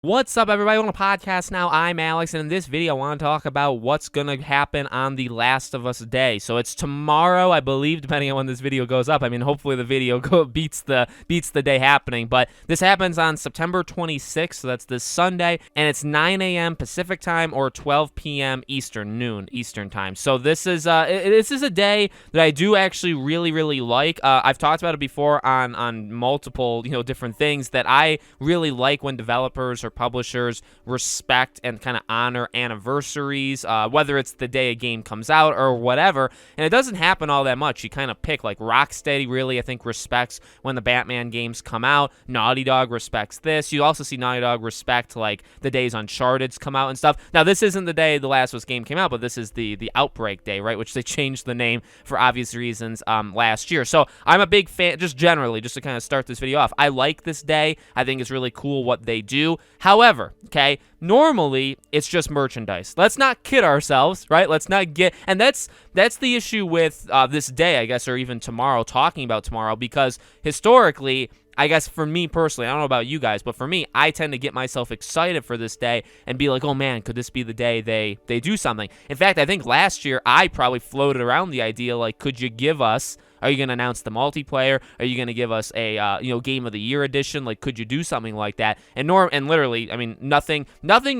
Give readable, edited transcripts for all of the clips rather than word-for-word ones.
What's up, everybody? On a podcast now. I'm Alex, and in this video, I want to talk about what's going to happen on The Last of Us Day. So it's tomorrow, I believe, depending on when this video goes up. I mean, hopefully the video beats the day happening, but this happens on September 26th, so that's this Sunday, and it's 9 a.m. Pacific time or 12 p.m. noon Eastern time. So this is a day that I do actually really like. I've talked about it before on multiple different things that I really like when developers or publishers respect and kind of honor anniversaries, whether it's the day a game comes out or whatever. And it doesn't happen all that much. You kind of pick, like Rocksteady really, I think, respects when the Batman games come out. Naughty Dog respects this. You also see Naughty Dog respect like the days Uncharted's come out and stuff. Now, this isn't the day the Last of Us game came out, but this is the Outbreak Day, right? Which they changed the name for obvious reasons last year. So I'm a big fan, just generally, just to kind of start this video off. I like this day. I think it's really cool what they do. However, okay, normally it's just merchandise. Let's not kid ourselves, right? Let's not get, and that's the issue with this day, I guess, or even tomorrow, talking about tomorrow, because historically, I guess for me personally, I don't know about you guys, but for me, I tend to get myself excited for this day and be like, oh man, could this be the day they do something? In fact, I think last year I probably floated around the idea, like, could you give us, are you going to announce the multiplayer? Are you going to give us a Game of the Year edition? Like, could you do something like that? And literally, I mean, nothing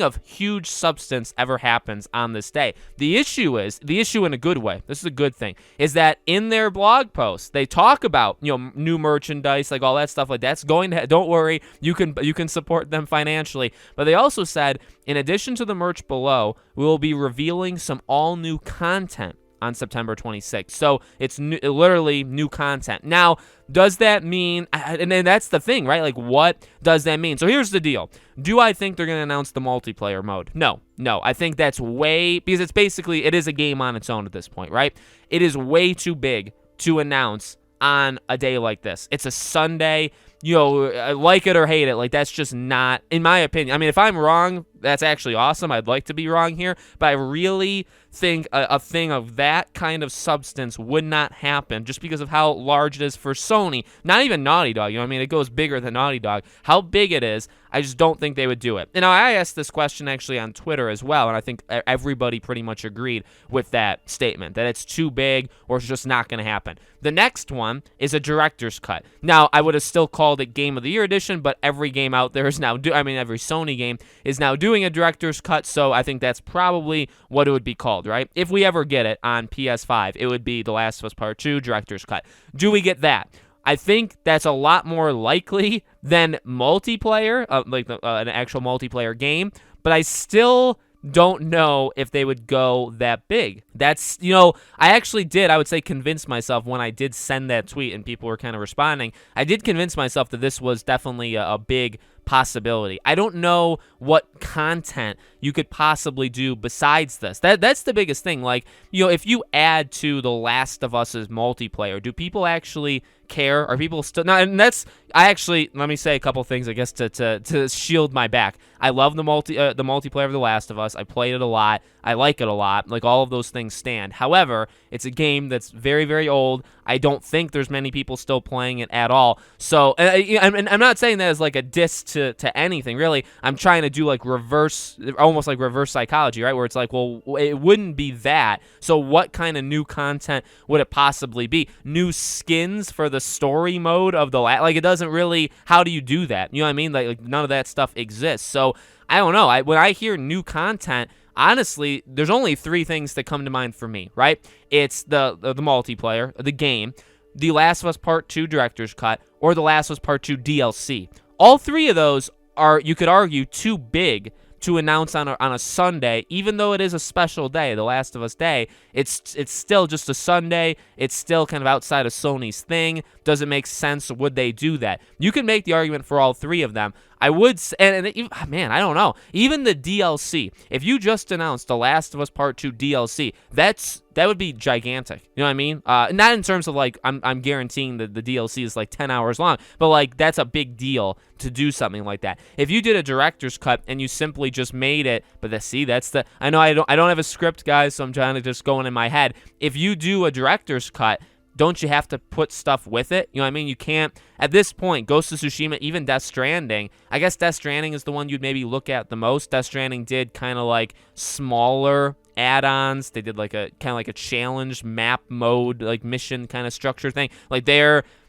of huge substance ever happens on this day. The issue in a good way, this is a good thing, is that in their blog posts, they talk about, new merchandise, like all that stuff like that's going to, don't worry, you can support them financially. But they also said, in addition to the merch below, we will be revealing some all new content on September 26th. So it's literally new content. Now, does that mean, and then that's the thing, right? Like, what does that mean? So here's the deal. Do I think they're going to announce the multiplayer mode? No. I think that's because it is a game on its own at this point, right? It is way too big to announce on a day like this. It's a Sunday. Like it or hate it, like that's just not, in my opinion. I mean, if I'm wrong, that's actually awesome. I'd like to be wrong here, but I really think a thing of that kind of substance would not happen just because of how large it is for Sony. Not even Naughty Dog, I mean, it goes bigger than Naughty Dog. How big it is, I just don't think they would do it. And I asked this question actually on Twitter as well, and I think everybody pretty much agreed with that statement, that it's too big or it's just not going to happen. The next one is a director's cut. Now, I would have still called it Game of the Year edition, but every game out there is now every Sony game is now doing a director's cut, so I think that's probably what it would be called, right? If we ever get it on PS5, it would be The Last of Us Part 2 director's cut. Do we get that? I think that's a lot more likely than multiplayer, an actual multiplayer game, but I still don't know if they would go that big. That's, I actually did, I would say, convince myself when I did send that tweet and people were kind of responding. I did convince myself that this was definitely a big possibility. I don't know what content you could possibly do besides this. That's the biggest thing. Like, if you add to The Last of Us's multiplayer, do people actually care? Are people still not? And let me say a couple things, I guess, to shield my back. I love the multiplayer of The Last of Us. I played it a lot. I like it a lot. Like, all of those things stand. However, it's a game that's very, very old. I don't think there's many people still playing it at all. So, and I'm not saying that as like a diss to anything, really. I'm trying to do like almost like reverse psychology, right? Where it's like, well, it wouldn't be that. So what kind of new content would it possibly be? New skins for the story mode of like, it doesn't really, how do you do that? You know what I mean? Like none of that stuff exists. So I don't know. When I hear new content, honestly, there's only three things that come to mind for me, right? It's the multiplayer, the game, The Last of Us Part 2 director's cut, or The Last of Us Part 2 DLC. All three of those are, you could argue, too big to announce on a Sunday, even though it is a special day, The Last of Us Day. It's still just a Sunday. It's still kind of outside of Sony's thing. Does it make sense? Would they do that? You can make the argument for all three of them. I would, man, I don't know. Even the DLC, if you just announced The Last of Us Part 2 DLC, that would be gigantic. You know what I mean? Not in terms of like, I'm guaranteeing that the DLC is like 10 hours long, but like that's a big deal to do something like that. If you did a director's cut and you simply just made it, I know I don't have a script, guys, so I'm trying to just go in my head. If you do a director's cut, don't you have to put stuff with it? You know what I mean? You can't, at this point, Ghost of Tsushima, even Death Stranding, I guess Death Stranding is the one you'd maybe look at the most. Death Stranding did kind of like smaller add-ons. They did like a kind of like a challenge map mode, like mission kind of structure thing. Like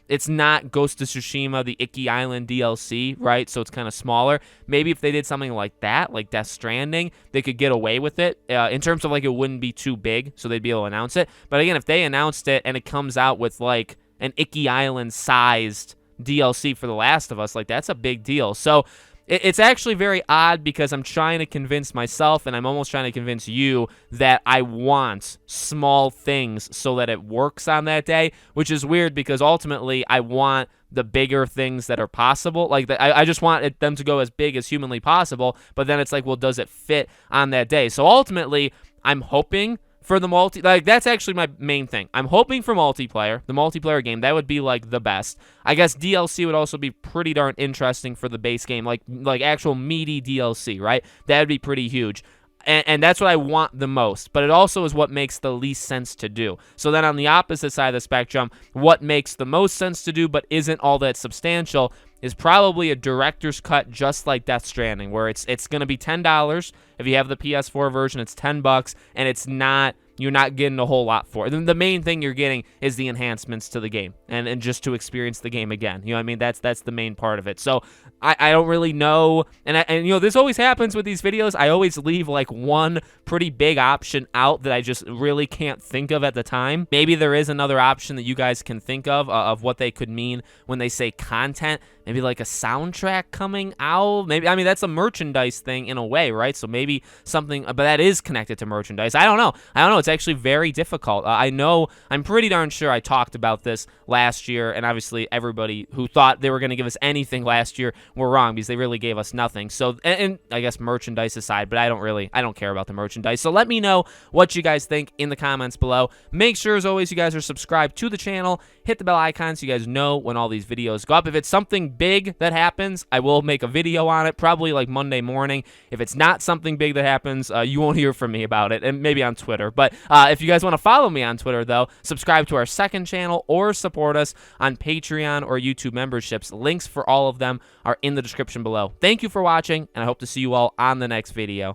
it's not Ghost of Tsushima, the Icky Island DLC, right? So it's kind of smaller. Maybe if they did something like that, like Death Stranding, they could get away with it in terms of like it wouldn't be too big, so they'd be able to announce it. But again, if they announced it and it comes out with like an Icky Island sized DLC for The Last of Us, like that's a big deal. So it's actually very odd because I'm trying to convince myself and I'm almost trying to convince you that I want small things so that it works on that day, which is weird because ultimately I want the bigger things that are possible. Like I just want them to go as big as humanly possible, but then it's like, well, does it fit on that day? So ultimately, I'm hoping for the that's actually my main thing. I'm hoping for multiplayer, the multiplayer game. That would be like the best. I guess DLC would also be pretty darn interesting for the base game, like actual meaty DLC, right? That would be pretty huge. And that's what I want the most, but it also is what makes the least sense to do. So then on the opposite side of the spectrum, what makes the most sense to do but isn't all that substantial is probably a director's cut just like Death Stranding, where it's going to be $10. If you have the PS4 version, it's $10, and it's not, you're not getting a whole lot for it. The main thing you're getting is the enhancements to the game and just to experience the game again. You know what I mean? That's the main part of it. So I don't really know. And you know, this always happens with these videos. I always leave like one pretty big option out that I just really can't think of at the time. Maybe there is another option that you guys can think of what they could mean when they say content. Maybe like a soundtrack coming out. Maybe, I mean, that's a merchandise thing in a way, right? So maybe something, but that is connected to merchandise. I don't know. It's actually very difficult. I know, I'm pretty darn sure I talked about this last year, and obviously everybody who thought they were going to give us anything last year were wrong because they really gave us nothing. So, and I guess merchandise aside, but I don't care about the merchandise. So let me know what you guys think in the comments below. Make sure, as always, you guys are subscribed to the channel. Hit the bell icon so you guys know when all these videos go up. If it's something big that happens, I will make a video on it, probably like Monday morning. If it's not something big that happens, you won't hear from me about it, and maybe on Twitter. But if you guys want to follow me on Twitter, though, subscribe to our second channel or support us on Patreon or YouTube memberships. Links for all of them are in the description below. Thank you for watching, and I hope to see you all on the next video.